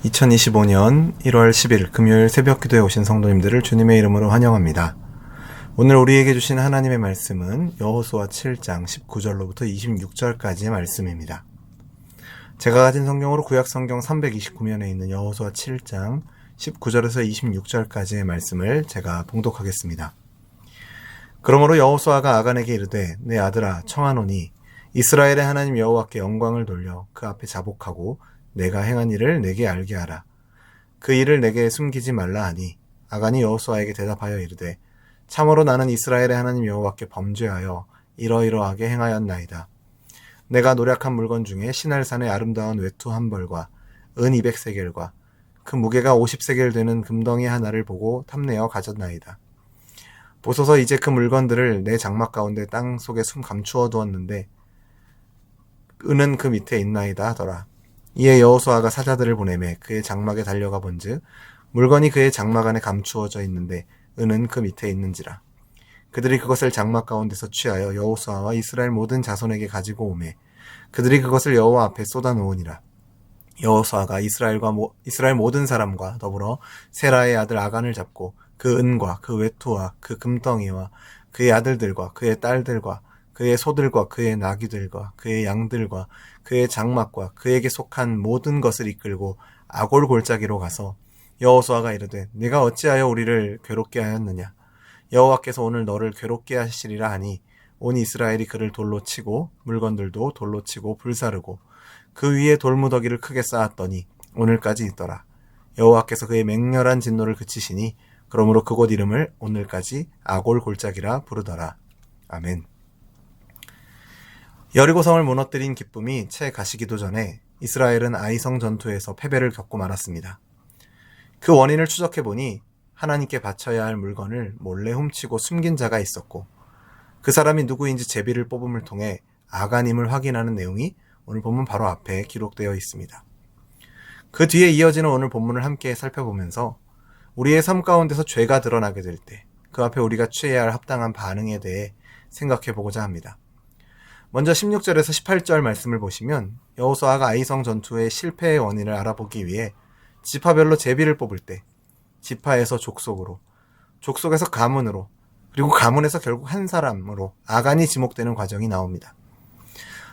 2025년 1월 10일 금요일 새벽 기도에 오신 성도님들을 주님의 이름으로 환영합니다. 오늘 우리에게 주신 하나님의 말씀은 여호수아 7장 19절로부터 26절까지의 말씀입니다. 제가 가진 성경으로 구약 성경 329면에 있는 여호수아 7장 19절에서 26절까지의 말씀을 제가 봉독하겠습니다. 그러므로 여호수아가 아간에게 이르되 내 아들아 청하노니 이스라엘의 하나님 여호와께 영광을 돌려 그 앞에 자복하고 내가 행한 일을 내게 알게 하라. 그 일을 내게 숨기지 말라 하니 아간이 여호수아에게 대답하여 이르되 참으로 나는 이스라엘의 하나님 여호와께 범죄하여 이러이러하게 행하였나이다. 내가 노략한 물건 중에 시날산의 아름다운 외투 한 벌과 은 200세겔과 그 무게가 50세겔 되는 금덩이 하나를 보고 탐내어 가졌나이다. 보소서 이제 그 물건들을 내 장막 가운데 땅 속에 숨 감추어 두었는데 은은 그 밑에 있나이다 하더라. 이에 여호수아가 사자들을 보내매 그의 장막에 달려가 본즉 물건이 그의 장막 안에 감추어져 있는데 은은 그 밑에 있는지라. 그들이 그것을 장막 가운데서 취하여 여호수아와 이스라엘 모든 자손에게 가지고 오매 그들이 그것을 여호와 앞에 쏟아 놓으니라. 여호수아가 이스라엘 모든 사람과 더불어 세라의 아들 아간을 잡고 그 은과 그 외투와 그 금덩이와 그의 아들들과 그의 딸들과 그의 소들과 그의 나귀들과 그의 양들과 그의 장막과 그에게 속한 모든 것을 이끌고 아골 골짜기로 가서 여호수아가 이르되 네가 어찌하여 우리를 괴롭게 하였느냐. 여호와께서 오늘 너를 괴롭게 하시리라 하니 온 이스라엘이 그를 돌로 치고 물건들도 돌로 치고 불사르고 그 위에 돌무더기를 크게 쌓았더니 오늘까지 있더라. 여호와께서 그의 맹렬한 진노를 그치시니 그러므로 그곳 이름을 오늘까지 아골 골짜기라 부르더라. 아멘. 여리고성을 무너뜨린 기쁨이 채 가시기도 전에 이스라엘은 아이성 전투에서 패배를 겪고 말았습니다. 그 원인을 추적해보니 하나님께 바쳐야 할 물건을 몰래 훔치고 숨긴 자가 있었고 그 사람이 누구인지 제비를 뽑음을 통해 아간임을 확인하는 내용이 오늘 본문 바로 앞에 기록되어 있습니다. 그 뒤에 이어지는 오늘 본문을 함께 살펴보면서 우리의 삶 가운데서 죄가 드러나게 될 때 그 앞에 우리가 취해야 할 합당한 반응에 대해 생각해보고자 합니다. 먼저 16절에서 18절 말씀을 보시면 여호수아가 아이성 전투의 실패의 원인을 알아보기 위해 지파별로 제비를 뽑을 때 지파에서 족속으로, 족속에서 가문으로, 그리고 가문에서 결국 한 사람으로 아간이 지목되는 과정이 나옵니다.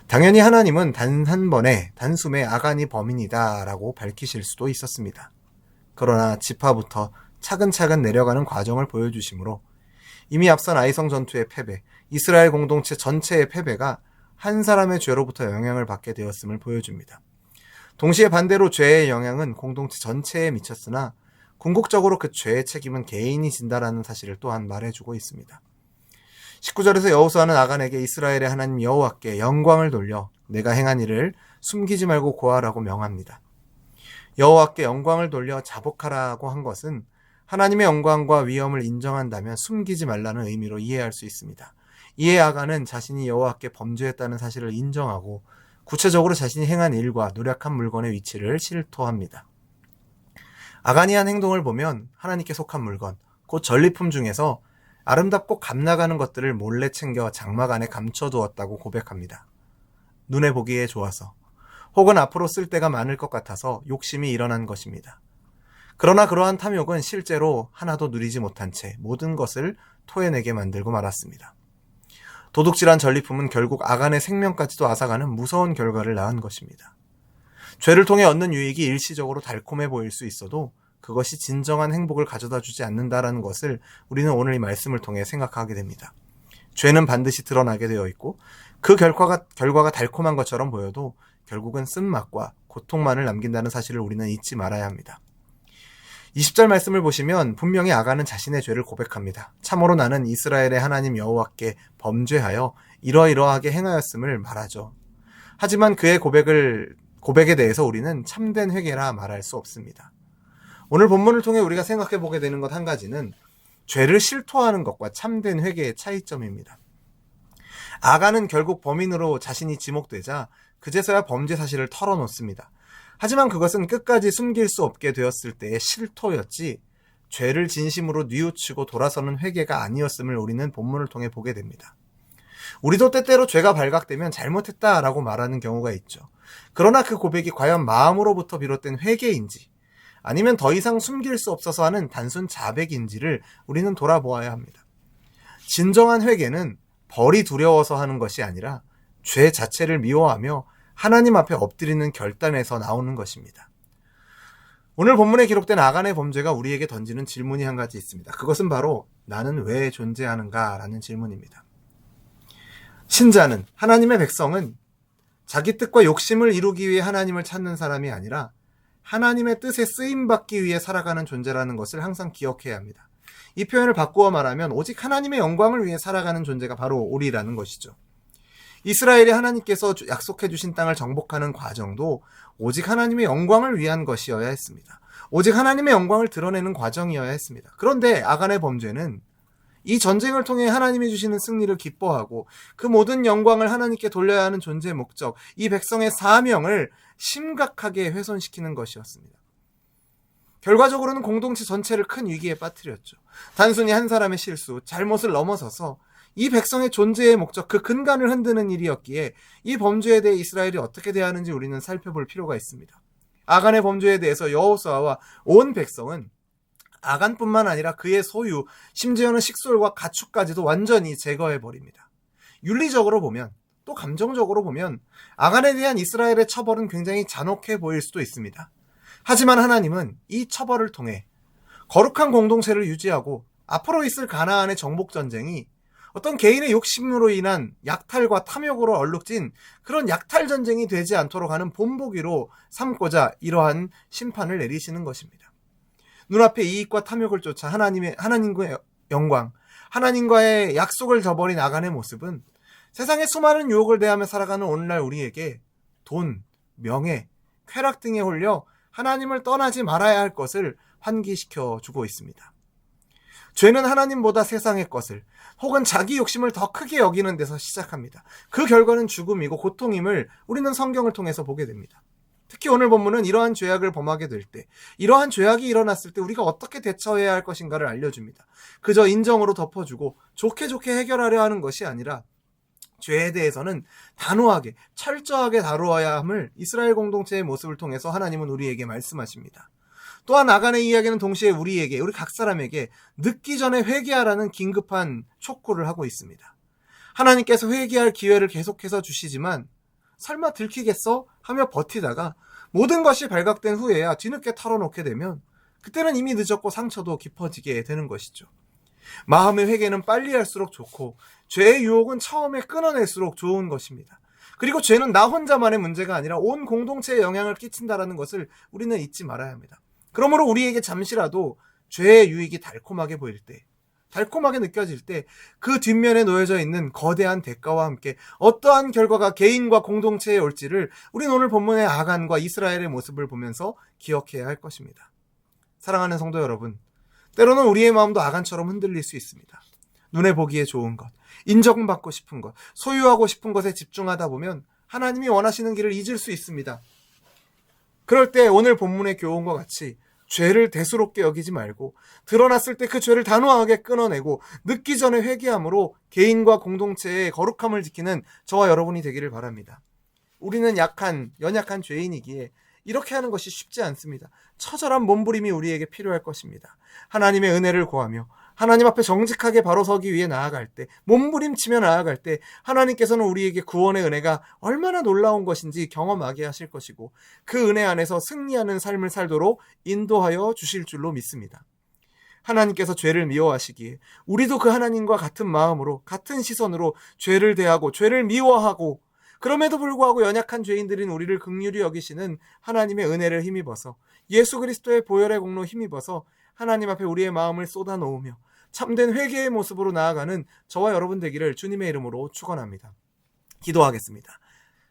당연히 하나님은 단 한 번에 단숨에 아간이 범인이다 라고 밝히실 수도 있었습니다. 그러나 지파부터 차근차근 내려가는 과정을 보여주시므로 이미 앞선 아이성 전투의 패배, 이스라엘 공동체 전체의 패배가 한 사람의 죄로부터 영향을 받게 되었음을 보여줍니다. 동시에 반대로 죄의 영향은 공동체 전체에 미쳤으나 궁극적으로 그 죄의 책임은 개인이 진다라는 사실을 또한 말해주고 있습니다. 19절에서 여호수아는 아간에게 이스라엘의 하나님 여호와께 영광을 돌려 내가 행한 일을 숨기지 말고 고하라고 명합니다. 여호와께 영광을 돌려 자복하라고 한 것은 하나님의 영광과 위엄을 인정한다면 숨기지 말라는 의미로 이해할 수 있습니다. 이에 아간은 자신이 여호와께 범죄했다는 사실을 인정하고 구체적으로 자신이 행한 일과 노략한 물건의 위치를 실토합니다. 아간이 한 행동을 보면 하나님께 속한 물건, 곧 전리품 중에서 아름답고 값나가는 것들을 몰래 챙겨 장막 안에 감춰두었다고 고백합니다. 눈에 보기에 좋아서 혹은 앞으로 쓸 때가 많을 것 같아서 욕심이 일어난 것입니다. 그러나 그러한 탐욕은 실제로 하나도 누리지 못한 채 모든 것을 토해내게 만들고 말았습니다. 도둑질한 전리품은 결국 아간의 생명까지도 앗아가는 무서운 결과를 낳은 것입니다. 죄를 통해 얻는 유익이 일시적으로 달콤해 보일 수 있어도 그것이 진정한 행복을 가져다 주지 않는다라는 것을 우리는 오늘 이 말씀을 통해 생각하게 됩니다. 죄는 반드시 드러나게 되어 있고 그 결과가 달콤한 것처럼 보여도 결국은 쓴맛과 고통만을 남긴다는 사실을 우리는 잊지 말아야 합니다. 20절 말씀을 보시면 분명히 아간은 자신의 죄를 고백합니다. 참으로 나는 이스라엘의 하나님 여호와께 범죄하여 이러이러하게 행하였음을 말하죠. 하지만 그의 고백에 대해서 우리는 참된 회개라 말할 수 없습니다. 오늘 본문을 통해 우리가 생각해 보게 되는 것 한 가지는 죄를 실토하는 것과 참된 회개의 차이점입니다. 아간은 결국 범인으로 자신이 지목되자 그제서야 범죄 사실을 털어놓습니다. 하지만 그것은 끝까지 숨길 수 없게 되었을 때의 실토였지 죄를 진심으로 뉘우치고 돌아서는 회개가 아니었음을 우리는 본문을 통해 보게 됩니다. 우리도 때때로 죄가 발각되면 잘못했다라고 말하는 경우가 있죠. 그러나 그 고백이 과연 마음으로부터 비롯된 회개인지 아니면 더 이상 숨길 수 없어서 하는 단순 자백인지를 우리는 돌아보아야 합니다. 진정한 회개는 벌이 두려워서 하는 것이 아니라 죄 자체를 미워하며 하나님 앞에 엎드리는 결단에서 나오는 것입니다. 오늘 본문에 기록된 아간의 범죄가 우리에게 던지는 질문이 한 가지 있습니다. 그것은 바로 나는 왜 존재하는가? 라는 질문입니다. 신자는, 하나님의 백성은 자기 뜻과 욕심을 이루기 위해 하나님을 찾는 사람이 아니라 하나님의 뜻에 쓰임받기 위해 살아가는 존재라는 것을 항상 기억해야 합니다. 이 표현을 바꾸어 말하면 오직 하나님의 영광을 위해 살아가는 존재가 바로 우리라는 것이죠. 이스라엘이 하나님께서 약속해 주신 땅을 정복하는 과정도 오직 하나님의 영광을 위한 것이어야 했습니다. 오직 하나님의 영광을 드러내는 과정이어야 했습니다. 그런데 아간의 범죄는 이 전쟁을 통해 하나님이 주시는 승리를 기뻐하고 그 모든 영광을 하나님께 돌려야 하는 존재의 목적, 이 백성의 사명을 심각하게 훼손시키는 것이었습니다. 결과적으로는 공동체 전체를 큰 위기에 빠뜨렸죠. 단순히 한 사람의 실수, 잘못을 넘어서서 이 백성의 존재의 목적, 그 근간을 흔드는 일이었기에 이 범죄에 대해 이스라엘이 어떻게 대하는지 우리는 살펴볼 필요가 있습니다. 아간의 범죄에 대해서 여호수아와 온 백성은 아간뿐만 아니라 그의 소유, 심지어는 식솔과 가축까지도 완전히 제거해버립니다. 윤리적으로 보면, 또 감정적으로 보면 아간에 대한 이스라엘의 처벌은 굉장히 잔혹해 보일 수도 있습니다. 하지만 하나님은 이 처벌을 통해 거룩한 공동체를 유지하고 앞으로 있을 가나안의 정복전쟁이 어떤 개인의 욕심으로 인한 약탈과 탐욕으로 얼룩진 그런 약탈 전쟁이 되지 않도록 하는 본보기로 삼고자 이러한 심판을 내리시는 것입니다. 눈앞에 이익과 탐욕을 쫓아 하나님과의 영광, 하나님과의 약속을 저버린 아간의 모습은 세상의 수많은 유혹을 대하며 살아가는 오늘날 우리에게 돈, 명예, 쾌락 등에 홀려 하나님을 떠나지 말아야 할 것을 환기시켜 주고 있습니다. 죄는 하나님보다 세상의 것을 혹은 자기 욕심을 더 크게 여기는 데서 시작합니다. 그 결과는 죽음이고 고통임을 우리는 성경을 통해서 보게 됩니다. 특히 오늘 본문은 이러한 죄악을 범하게 될 때, 이러한 죄악이 일어났을 때 우리가 어떻게 대처해야 할 것인가를 알려줍니다. 그저 인정으로 덮어주고 좋게 해결하려 하는 것이 아니라 죄에 대해서는 단호하게, 철저하게 다루어야 함을 이스라엘 공동체의 모습을 통해서 하나님은 우리에게 말씀하십니다. 또한 아간의 이야기는 동시에 우리 각 사람에게 늦기 전에 회개하라는 긴급한 촉구를 하고 있습니다. 하나님께서 회개할 기회를 계속해서 주시지만 설마 들키겠어? 하며 버티다가 모든 것이 발각된 후에야 뒤늦게 털어놓게 되면 그때는 이미 늦었고 상처도 깊어지게 되는 것이죠. 마음의 회개는 빨리 할수록 좋고 죄의 유혹은 처음에 끊어낼수록 좋은 것입니다. 그리고 죄는 나 혼자만의 문제가 아니라 온 공동체에 영향을 끼친다는 것을 우리는 잊지 말아야 합니다. 그러므로 우리에게 잠시라도 죄의 유익이 달콤하게 보일 때, 달콤하게 느껴질 때 그 뒷면에 놓여져 있는 거대한 대가와 함께 어떠한 결과가 개인과 공동체에 올지를 우리는 오늘 본문의 아간과 이스라엘의 모습을 보면서 기억해야 할 것입니다. 사랑하는 성도 여러분, 때로는 우리의 마음도 아간처럼 흔들릴 수 있습니다. 눈에 보기에 좋은 것, 인정받고 싶은 것, 소유하고 싶은 것에 집중하다 보면 하나님이 원하시는 길을 잊을 수 있습니다. 그럴 때 오늘 본문의 교훈과 같이 죄를 대수롭게 여기지 말고 드러났을 때 그 죄를 단호하게 끊어내고 늦기 전에 회개함으로 개인과 공동체의 거룩함을 지키는 저와 여러분이 되기를 바랍니다. 우리는 연약한 죄인이기에 이렇게 하는 것이 쉽지 않습니다. 처절한 몸부림이 우리에게 필요할 것입니다. 하나님의 은혜를 구하며 하나님 앞에 정직하게 바로 서기 위해 나아갈 때, 몸부림치며 나아갈 때 하나님께서는 우리에게 구원의 은혜가 얼마나 놀라운 것인지 경험하게 하실 것이고 그 은혜 안에서 승리하는 삶을 살도록 인도하여 주실 줄로 믿습니다. 하나님께서 죄를 미워하시기에 우리도 그 하나님과 같은 마음으로 같은 시선으로 죄를 대하고 죄를 미워하고 그럼에도 불구하고 연약한 죄인들인 우리를 긍휼히 여기시는 하나님의 은혜를 힘입어서 예수 그리스도의 보혈의 공로 힘입어서 하나님 앞에 우리의 마음을 쏟아놓으며 참된 회개의 모습으로 나아가는 저와 여러분 되기를 주님의 이름으로 축원합니다. 기도하겠습니다.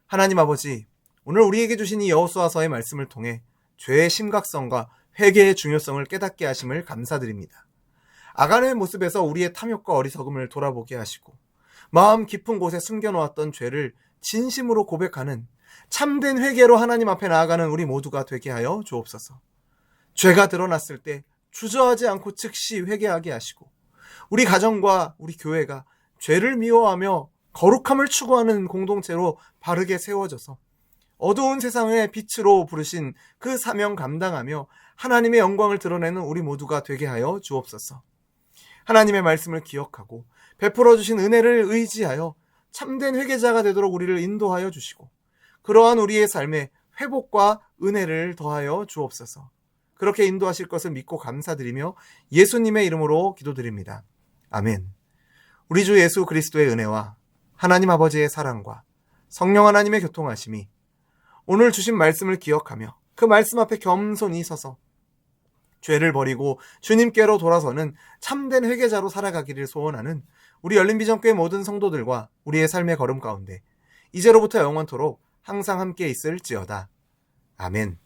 하나님 아버지, 오늘 우리에게 주신 이 여호수아서의 말씀을 통해 죄의 심각성과 회개의 중요성을 깨닫게 하심을 감사드립니다. 아간의 모습에서 우리의 탐욕과 어리석음을 돌아보게 하시고 마음 깊은 곳에 숨겨놓았던 죄를 진심으로 고백하는 참된 회개로 하나님 앞에 나아가는 우리 모두가 되게 하여 주옵소서. 죄가 드러났을 때 주저하지 않고 즉시 회개하게 하시고 우리 가정과 우리 교회가 죄를 미워하며 거룩함을 추구하는 공동체로 바르게 세워져서 어두운 세상의 빛으로 부르신 그 사명 감당하며 하나님의 영광을 드러내는 우리 모두가 되게 하여 주옵소서. 하나님의 말씀을 기억하고 베풀어 주신 은혜를 의지하여 참된 회개자가 되도록 우리를 인도하여 주시고 그러한 우리의 삶에 회복과 은혜를 더하여 주옵소서. 그렇게 인도하실 것을 믿고 감사드리며 예수님의 이름으로 기도드립니다. 아멘. 우리 주 예수 그리스도의 은혜와 하나님 아버지의 사랑과 성령 하나님의 교통하심이 오늘 주신 말씀을 기억하며 그 말씀 앞에 겸손히 서서 죄를 버리고 주님께로 돌아서는 참된 회개자로 살아가기를 소원하는 우리 열린비전교회 모든 성도들과 우리의 삶의 걸음 가운데 이제로부터 영원토록 항상 함께 있을지어다. 아멘.